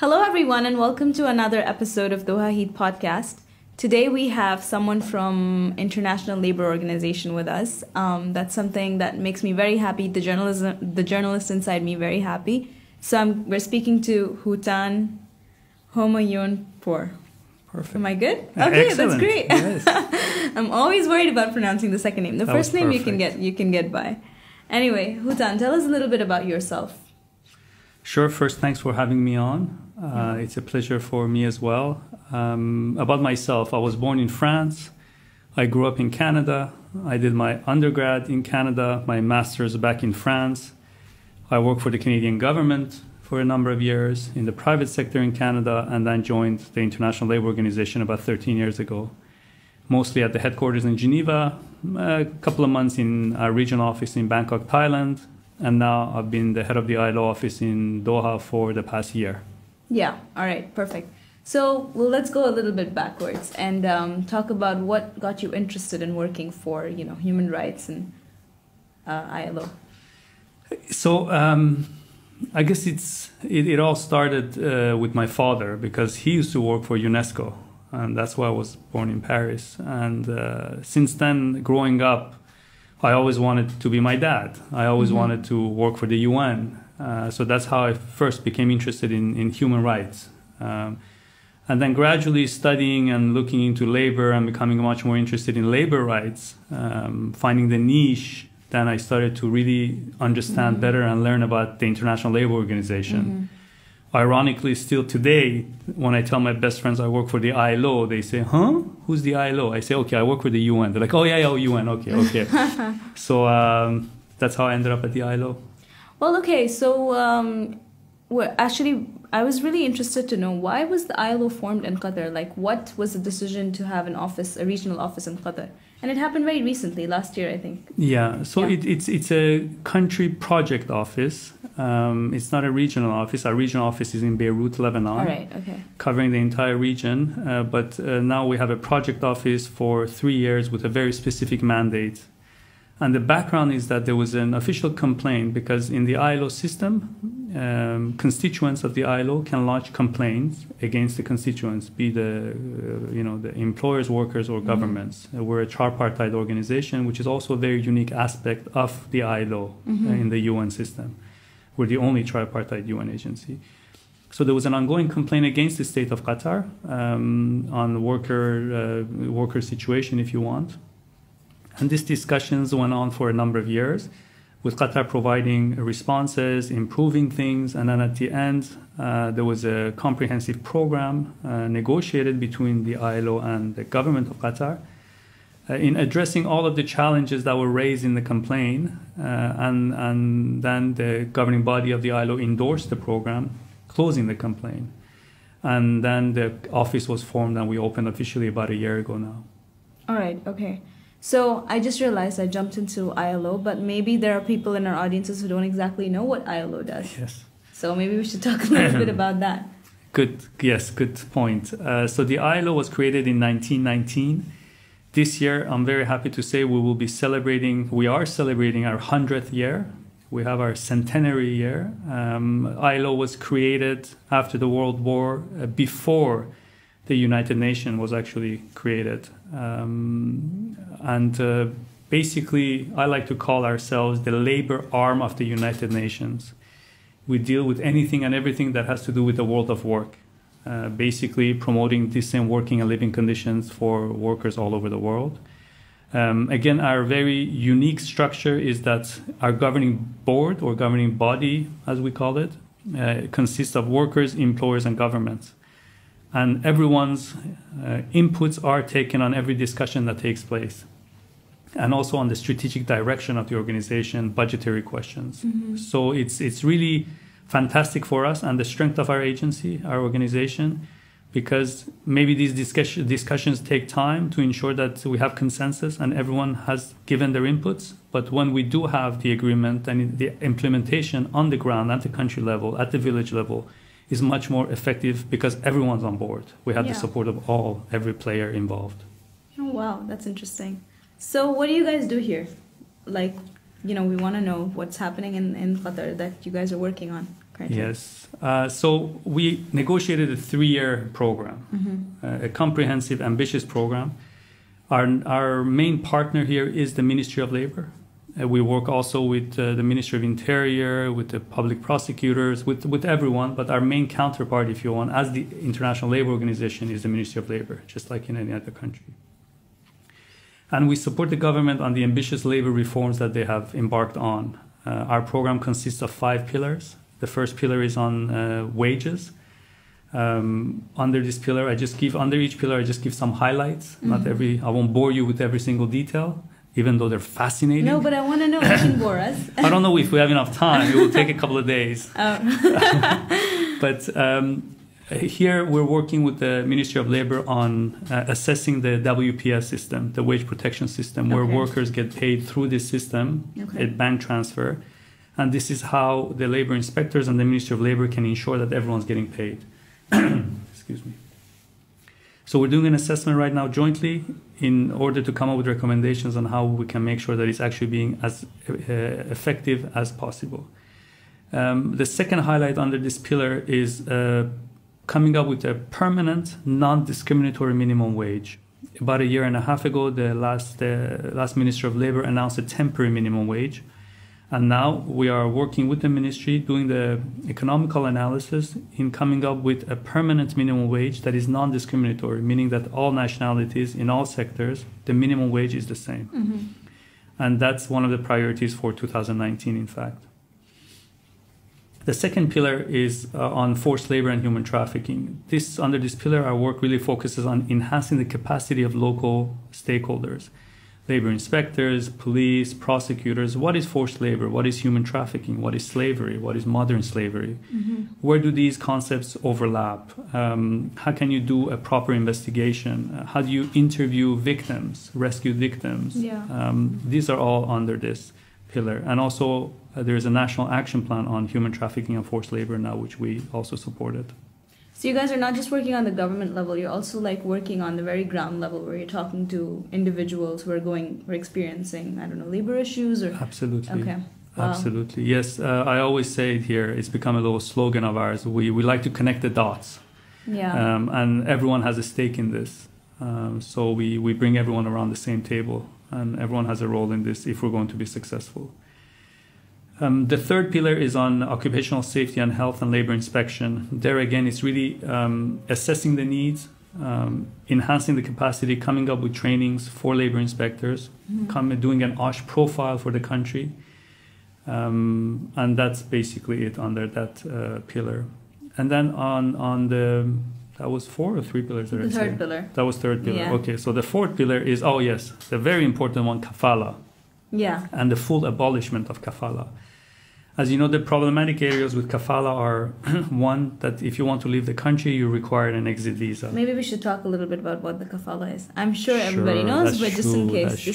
Hello, everyone, and welcome to another episode of Doha Heat podcast. Today, we have someone from International Labour Organization with us. That's something that makes me very happy. The journalist inside me, very happy. So we're speaking to Houtan Homayounpour. Perfect. Am I good? Okay, excellent. That's great. Yes. I'm always worried about pronouncing the second name. The first name you can get by. Anyway, Houtan, tell us a little bit about yourself. Sure. First, thanks for having me on. It's a pleasure for me as well. About myself, I was born in France. I grew up in Canada. I did my undergrad in Canada, my master's back in France. I worked for the Canadian government for a number of years in the private sector in Canada, and then joined the International Labour Organization about 13 years ago, mostly at the headquarters in Geneva, a couple of months in our regional office in Bangkok, Thailand, and now I've been the head of the ILO office in Doha for the past year. Yeah, all right, perfect. So let's go a little bit backwards and talk about what got you interested in working for, human rights and ILO. So I guess it all started with my father, because he used to work for UNESCO, and that's why I was born in Paris. And since then, growing up, I always wanted to be my dad. I always wanted to work for the UN. So that's how I first became interested in human rights. And then gradually studying and looking into labor and becoming much more interested in labor rights, finding the niche, then I started to really understand better and learn about the International Labour Organization. Ironically, still today, when I tell my best friends I work for the ILO, they say, huh? Who's the ILO? I say, okay, I work for the UN. They're like, oh, yeah, UN, okay. So that's how I ended up at the ILO. Well, okay, so I was really interested to know, why was the ILO formed in Qatar? Like, what was the decision to have a regional office in Qatar? And it happened very recently, last year, I think. Yeah, so it's a country project office. It's not a regional office. Our regional office is in Beirut, Lebanon. All right, okay. Covering the entire region. But now we have a project office for 3 years with a very specific mandate. And the background is that there was an official complaint, because in the ILO system, constituents of the ILO can lodge complaints against the constituents, be the employers, workers, or governments. We're a tripartite organization, which is also a very unique aspect of the ILO in the UN system. We're the only tripartite UN agency. So there was an ongoing complaint against the State of Qatar on worker situation, if you want. And these discussions went on for a number of years, with Qatar providing responses, improving things. And then at the end, there was a comprehensive program negotiated between the ILO and the government of Qatar in addressing all of the challenges that were raised in the complaint. And then the governing body of the ILO endorsed the program, closing the complaint. And then the office was formed, and we opened officially about a year ago now. All right, okay. So I just realized I jumped into ILO, but maybe there are people in our audiences who don't exactly know what ILO does. Yes. So maybe we should talk a little bit about that. Good point. So the ILO was created in 1919. This year, I'm very happy to say we are celebrating our 100th year. We have our centenary year. ILO was created after the World War, before the United Nations was actually created. Basically, I like to call ourselves the labor arm of the United Nations. We deal with anything and everything that has to do with the world of work, basically promoting decent working and living conditions for workers all over the world. Again, our very unique structure is that our governing board, or governing body, as we call it, consists of workers, employers, and governments. And everyone's inputs are taken on every discussion that takes place, and also on the strategic direction of the organization, budgetary questions. So it's really fantastic for us and the strength of our agency, our organization, because maybe these discussions take time to ensure that we have consensus and everyone has given their inputs. But when we do have the agreement and the implementation on the ground, at the country level, at the village level, is much more effective, because everyone's on board. We have the support of every player involved. Oh, wow, that's interesting. So what do you guys do here? Like, we want to know what's happening in Qatar that you guys are working on currently. Yes. So we negotiated a 3-year program, a comprehensive, ambitious program. Our main partner here is the Ministry of Labor. We work also with the Ministry of Interior, with the public prosecutors, with everyone. But our main counterpart, if you want, as the International Labor Organization, is the Ministry of Labor, just like in any other country. And we support the government on the ambitious labor reforms that they have embarked on. Our program consists of 5 pillars. The first pillar is on wages. Under this pillar, under each pillar, I just give some highlights. I won't bore you with every single detail, even though they're fascinating. No, but I want to know. You can bore us. I don't know if we have enough time. It will take a couple of days. But here we're working with the Ministry of Labor on assessing the WPS system, the wage protection system, where workers get paid through this system, a bank transfer. And this is how the labor inspectors and the Ministry of Labor can ensure that everyone's getting paid. Excuse me. So we're doing an assessment right now jointly in order to come up with recommendations on how we can make sure that it's actually being as effective as possible. The second highlight under this pillar is coming up with a permanent, non-discriminatory minimum wage. About 1.5 years ago, the last Minister of Labor announced a temporary minimum wage. And now we are working with the ministry, doing the economical analysis in coming up with a permanent minimum wage that is non-discriminatory, meaning that all nationalities in all sectors, the minimum wage is the same. And that's one of the priorities for 2019, in fact. The second pillar is on forced labor and human trafficking. Under this pillar, our work really focuses on enhancing the capacity of local stakeholders. Labor inspectors, police, prosecutors. What is forced labor? What is human trafficking? What is slavery? What is modern slavery? Where do these concepts overlap? How can you do a proper investigation? How do you interview victims, rescue victims? These are all under this pillar. And also, there is a national action plan on human trafficking and forced labor now, which we also supported. So you guys are not just working on the government level, you're also like working on the very ground level where you're talking to individuals who are experiencing, I don't know, labor issues or... Absolutely. Okay. Wow. Absolutely. Yes. I always say it here, it's become a little slogan of ours. We like to connect the dots. And everyone has a stake in this. So we bring everyone around the same table and everyone has a role in this if we're going to be successful. The third pillar is on occupational safety and health and labor inspection. There again, it's really assessing the needs, enhancing the capacity, coming up with trainings for labor inspectors, doing an OSH profile for the country. And that's basically it under that pillar. And then on that was 4 or 3 pillars? The third pillar. That was third pillar. Yeah. Okay, so the fourth pillar is, the very important one, kafala. And the full abolishment of kafala. As you know, the problematic areas with kafala are one, that if you want to leave the country, you require an exit visa. Maybe we should talk a little bit about what the kafala is. I'm sure everybody knows, but just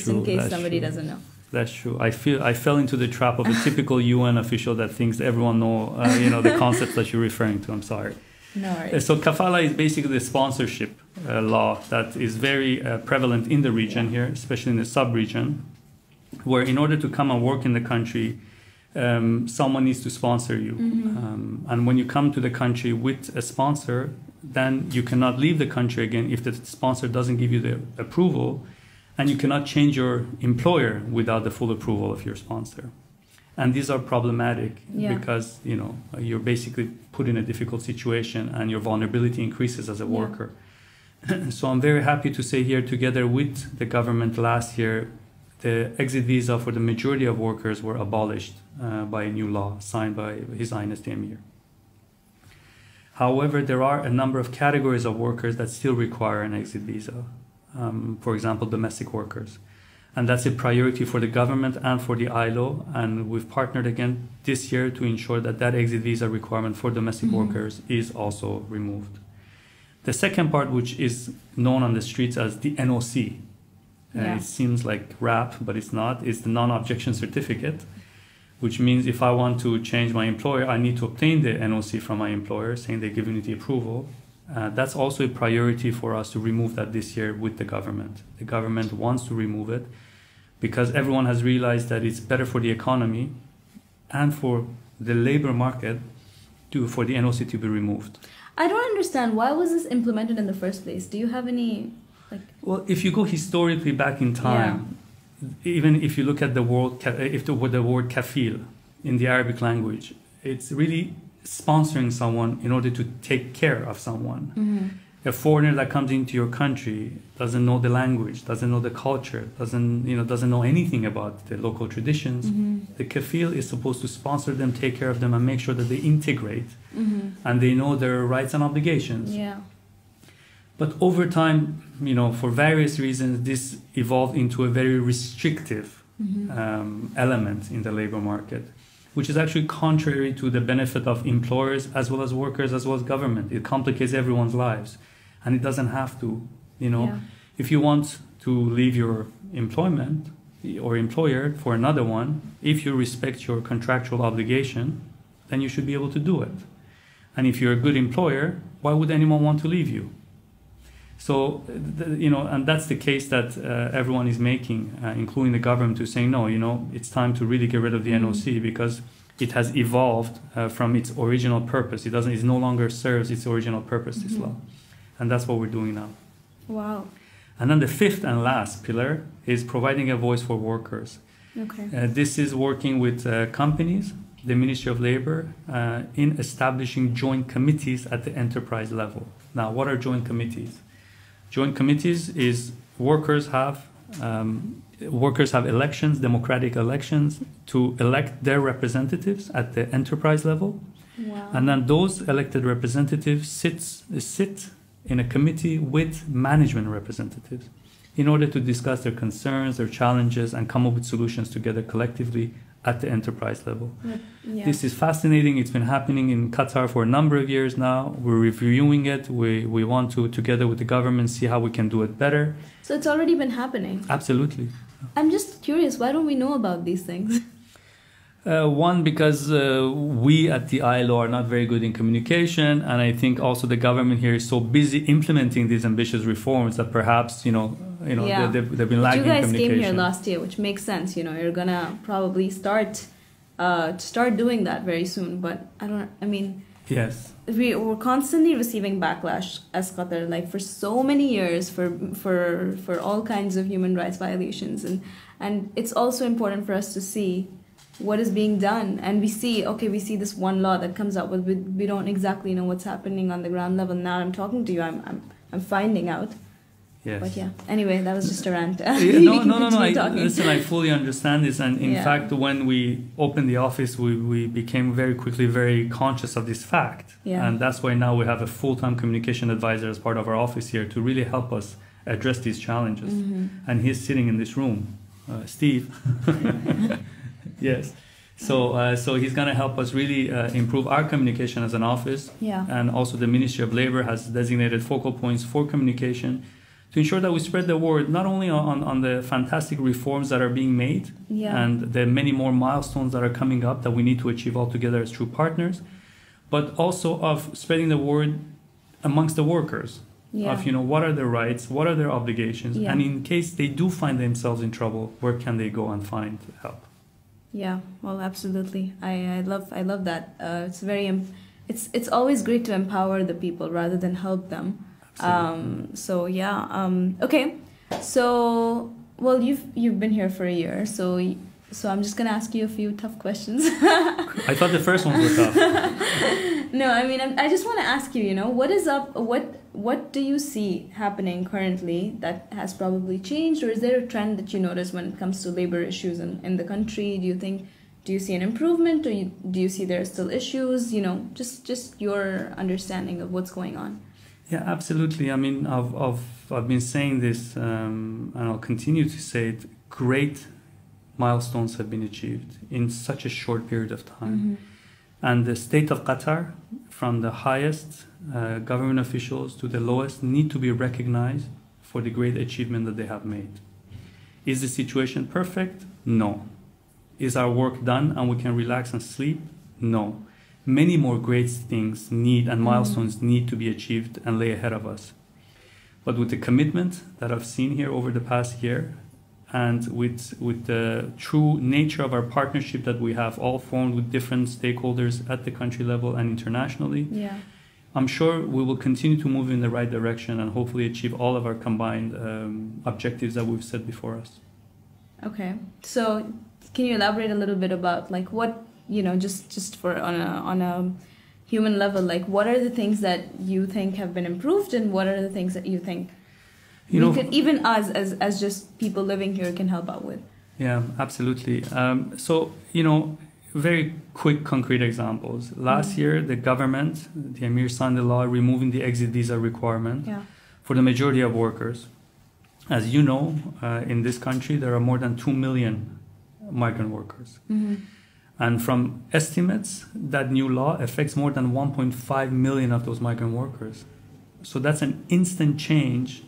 in case somebody doesn't know. That's true. I fell into the trap of a typical UN official that thinks everyone know, the concepts that you're referring to. I'm sorry. No worries. So kafala is basically the sponsorship law that is very prevalent in the region here, especially in the sub-region, where in order to come and work in the country, someone needs to sponsor you. And when you come to the country with a sponsor, then you cannot leave the country again if the sponsor doesn't give you the approval, and you cannot change your employer without the full approval of your sponsor. And these are problematic because, you're basically put in a difficult situation and your vulnerability increases as a worker. So I'm very happy to say here, together with the government last year, the exit visa for the majority of workers were abolished by a new law signed by His Highness the Emir. However, there are a number of categories of workers that still require an exit visa. For example, domestic workers. And that's a priority for the government and for the ILO. And we've partnered again this year to ensure that that exit visa requirement for domestic workers is also removed. The second part, which is known on the streets as the NOC, it seems like rap, but it's not. It's the non-objection certificate, which means if I want to change my employer, I need to obtain the NOC from my employer saying they're giving me the approval. That's also a priority for us to remove that this year with the government. The government wants to remove it because everyone has realized that it's better for the economy and for the labor market for the NOC to be removed. I don't understand. Why was this implemented in the first place? Do you have any... Well, if you go historically back in time, even if you look at the word kafil in the Arabic language, it's really sponsoring someone in order to take care of someone. Mm-hmm. A foreigner that comes into your country doesn't know the language, doesn't know the culture, doesn't know anything about the local traditions. Mm-hmm. The kafil is supposed to sponsor them, take care of them, and make sure that they integrate mm-hmm. and they know their rights and obligations. Yeah. But over time, for various reasons, this evolved into a very restrictive mm-hmm. Element in the labor market, which is actually contrary to the benefit of employers as well as workers as well as government. It complicates everyone's lives, and it doesn't have to. Yeah. If you want to leave your employment or employer for another one, if you respect your contractual obligation, then you should be able to do it. And if you're a good employer, why would anyone want to leave you? So, and that's the case that everyone is making, including the government, to saying, no, it's time to really get rid of the NOC because it has evolved from its original purpose. It no longer serves its original purpose, this law. And that's what we're doing now. Wow. And then the fifth and last pillar is providing a voice for workers. Okay. This is working with companies, the Ministry of Labor, in establishing joint committees at the enterprise level. Now, what are joint committees? Joint committees is workers have elections, democratic elections, to elect their representatives at the enterprise level. Wow. And then those elected representatives sit in a committee with management representatives in order to discuss their concerns, their challenges, and come up with solutions together collectively at the enterprise level. Yeah. This is fascinating. It's been happening in Qatar for a number of years now. We're reviewing it. We want to, together with the government, see how we can do it better. So it's already been happening? Absolutely. I'm just curious, why don't we know about these things? One, because we at the ILO are not very good in communication, and I think also the government here is so busy implementing these ambitious reforms that perhaps they've been lacking in communication. You guys came here last year, which makes sense. You're gonna probably start doing that very soon. But yes, we're constantly receiving backlash as Qatar, like for so many years, for all kinds of human rights violations, and it's also important for us to see what is being done, and we see this one law that comes out, but we don't exactly know what's happening on the ground level. Now I'm talking to you, I'm finding out. Yes. But yeah, anyway, that was just a rant. No. Listen, I fully understand this, and in fact, when we opened the office, we became very quickly very conscious of this fact, and that's why now we have a full-time communication advisor as part of our office here to really help us address these challenges. And he's sitting in this room, Steve. Yes. So he's going to help us really improve our communication as an office. Yeah. And also the Ministry of Labor has designated focal points for communication to ensure that we spread the word not only on the fantastic reforms that are being made and the many more milestones that are coming up that we need to achieve all together as true partners, but also of spreading the word amongst the workers. Of what are their rights, what are their obligations, and in case they do find themselves in trouble, where can they go and find help? Yeah, well, absolutely. I love that. It's always great to empower the people rather than help them. Okay. So, well, you've been here for a year, so I'm just gonna ask you a few tough questions. I thought the first ones were tough. No, I just want to ask you. What is up? What do you see happening currently that has probably changed, or is there a trend that you notice when it comes to labor issues in the country? Do you see an improvement, or do you see there are still issues? Just your understanding of what's going on. Yeah, absolutely. I've been saying this, and I'll continue to say it. Great milestones have been achieved in such a short period of time. And the State of Qatar, from the highest government officials to the lowest, need to be recognized for the great achievement that they have made. Is the situation perfect? No. Is our work done and we can relax and sleep? No. Many more great things and milestones need to be achieved and lay ahead of us. But with the commitment that I've seen here over the past year, and with the true nature of our partnership that we have all formed with different stakeholders at the country level and internationally, Yeah. I'm sure we will continue to move in the right direction and hopefully achieve all of our combined objectives that we've set before us. Okay. So can you elaborate a little bit about like what, just for on a human level, like what are the things that you think have been improved and what are the things that you think could, even us as just people living here, can help out with? Yeah, absolutely. Very quick, concrete examples. Last year, the government, the Emir signed a law removing the exit visa requirement for the majority of workers. As you know, in this country, there are more than 2 million migrant workers. Mm-hmm. And from estimates, that new law affects more than 1.5 million of those migrant workers. So that's an instant change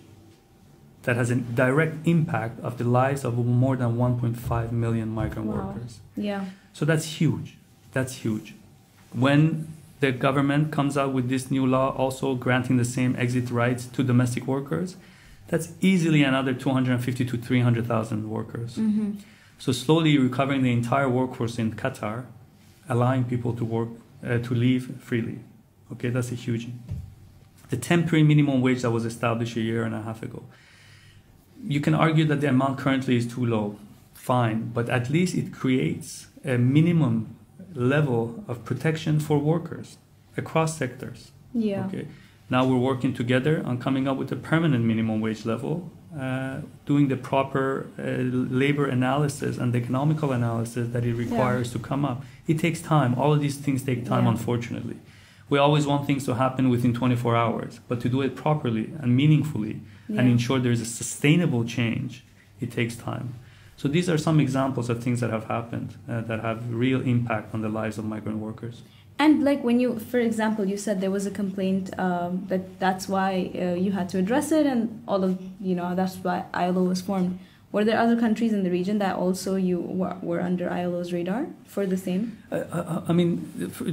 that has a direct impact of the lives of more than 1.5 million migrant workers. Yeah. So that's huge. That's huge. When the government comes out with this new law also granting the same exit rights to domestic workers, that's easily another 250 to 300,000 workers. Mm-hmm. So slowly recovering the entire workforce in Qatar, allowing people to work, to leave freely. Okay, that's a huge. The temporary minimum wage that was established a year and a half ago. You can argue that the amount currently is too low. Fine, but at least it creates a minimum level of protection for workers across sectors. Yeah. Okay. Now we're working together on coming up with a permanent minimum wage level, doing the proper labor analysis and the economical analysis that it requires to come up. It takes time. All of these things take time, unfortunately. We always want things to happen within 24 hours, but to do it properly and meaningfully and ensure there's a sustainable change, it takes time. So these are some examples of things that have happened that have real impact on the lives of migrant workers. And like when you, for example, you said there was a complaint that's why you had to address it, and all of, that's why ILO was formed. Were there other countries in the region that also you were under ILO's radar for the same?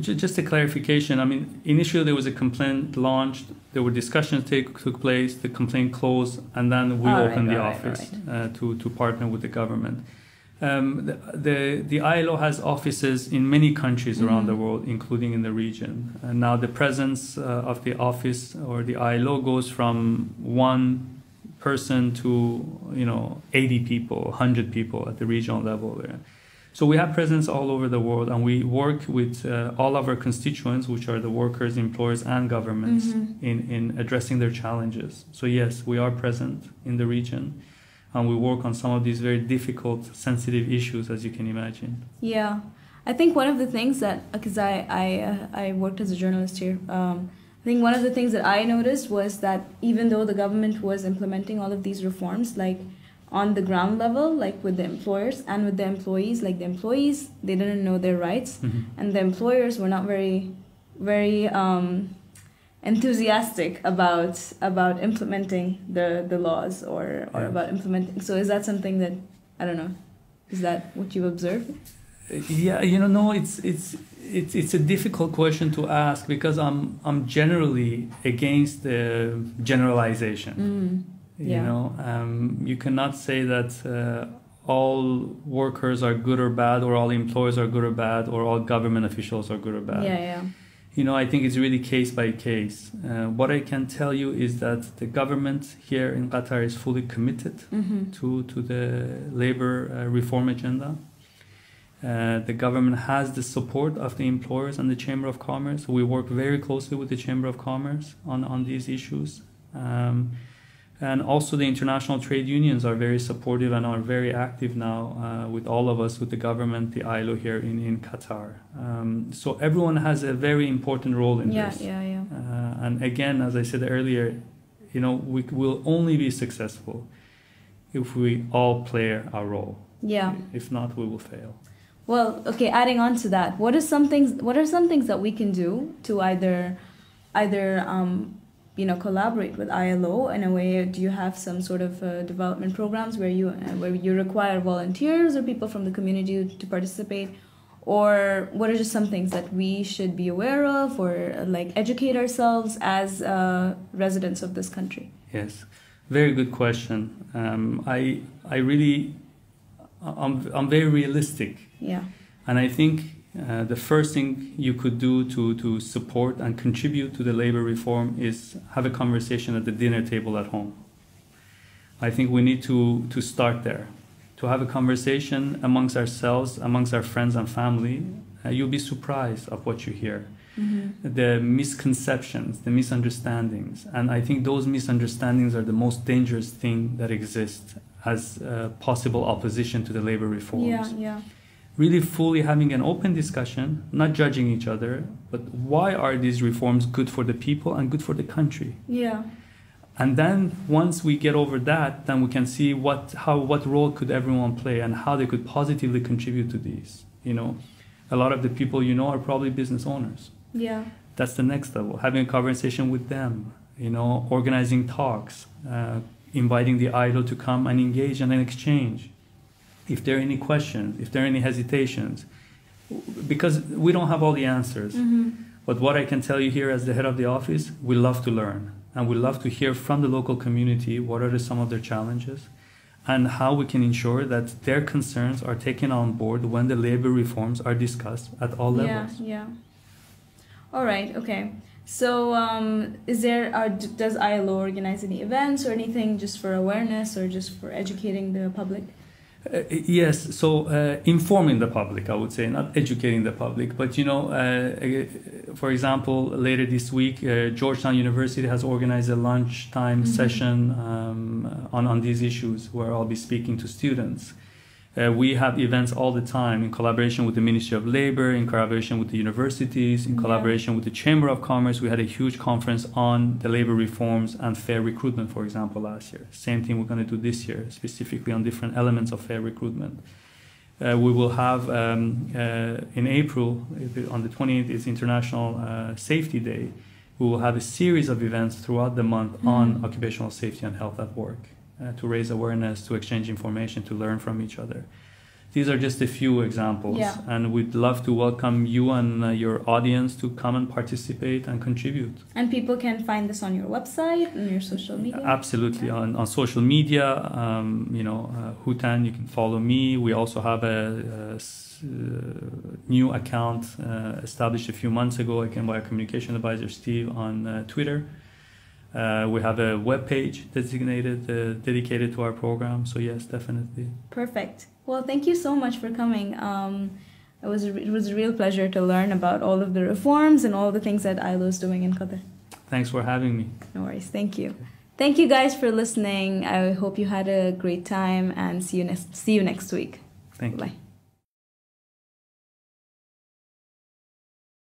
Just a clarification. Initially there was a complaint launched, there were discussions took place, the complaint closed, and then we opened the office to partner with the government. The ILO has offices in many countries around the world, including in the region. And now the presence of the office or the ILO goes from one person to 80 people, 100 people at the regional level there. So we have presence all over the world, and we work with all of our constituents, which are the workers, employers, and governments, in addressing their challenges. So yes, we are present in the region, and we work on some of these very difficult, sensitive issues, as you can imagine. Yeah, I think one of the things that, because I worked as a journalist here, I think one of the things that I noticed was that even though the government was implementing all of these reforms, like on the ground level, like with the employers and with the employees, like the employees, they didn't know their rights, and the employers were not very enthusiastic about implementing the laws or about implementing. So is that something that, I don't know, is that what you observed? Yeah, no, it's a difficult question to ask because I'm generally against the generalization. You cannot say that all workers are good or bad, or all employers are good or bad, or all government officials are good or bad. I think it's really case by case. What I can tell you is that the government here in Qatar is fully committed to the labor reform agenda. The government has the support of the employers and the Chamber of Commerce. We work very closely with the Chamber of Commerce on these issues. And also the international trade unions are very supportive and are very active now with all of us, with the government, the ILO here in Qatar. So everyone has a very important role in this. And again, as I said earlier, we will only be successful if we all play our role. If not, we will fail. Well, okay, adding on to that, what are some things that we can do to either collaborate with ILO in a way? Do you have some sort of development programs where you require volunteers or people from the community to participate? Or what are just some things that we should be aware of or like educate ourselves as residents of this country? Yes, very good question. I really I'm very realistic. Yeah. And I think the first thing you could do to support and contribute to the labor reform is have a conversation at the dinner table at home. I think we need to start there, to have a conversation amongst ourselves, amongst our friends and family. You'll be surprised of what you hear. Mm-hmm. The misconceptions, the misunderstandings. And I think those misunderstandings are the most dangerous thing that exists as possible opposition to the labor reforms. Yeah, yeah. Really fully having an open discussion, not judging each other, but why are these reforms good for the people and good for the country? Yeah. And then once we get over that, then we can see what role could everyone play and how they could positively contribute to these. You know, a lot of the people you know are probably business owners. Yeah. That's the next level. Having a conversation with them, you know, organizing talks, inviting the ILO to come and engage in an exchange. If there are any questions, if there are any hesitations, because we don't have all the answers. Mm-hmm. But what I can tell you here as the head of the office, we love to learn. And we love to hear from the local community what are some of their challenges and how we can ensure that their concerns are taken on board when the labor reforms are discussed at all levels. Yeah. All right, okay. So does ILO organize any events or anything just for awareness or just for educating the public? Yes, so informing the public, I would say, not educating the public. But, you know, for example, later this week, Georgetown University has organized a lunchtime session on these issues where I'll be speaking to students. We have events all the time in collaboration with the Ministry of Labor, in collaboration with the universities, in collaboration with the Chamber of Commerce. We had a huge conference on the labor reforms and fair recruitment, for example, last year. Same thing we're going to do this year, specifically on different elements of fair recruitment. We will have, in April, on the 28th is International Safety Day. We will have a series of events throughout the month on occupational safety and health at work. To raise awareness, to exchange information, to learn from each other. These are just a few examples, and we'd love to welcome you and your audience to come and participate and contribute. And people can find this on your website and your social media? Absolutely, on social media, Houtan, you can follow me. We also have a new account established a few months ago, again by our communication advisor, Steve, on Twitter. We have a web page dedicated to our program. So yes, definitely. Perfect. Well, thank you so much for coming. It was a real pleasure to learn about all of the reforms and all the things that ILO is doing in Qatar. Thanks for having me. No worries. Thank you. Thank you guys for listening. I hope you had a great time and see you next week. Thank you. Bye.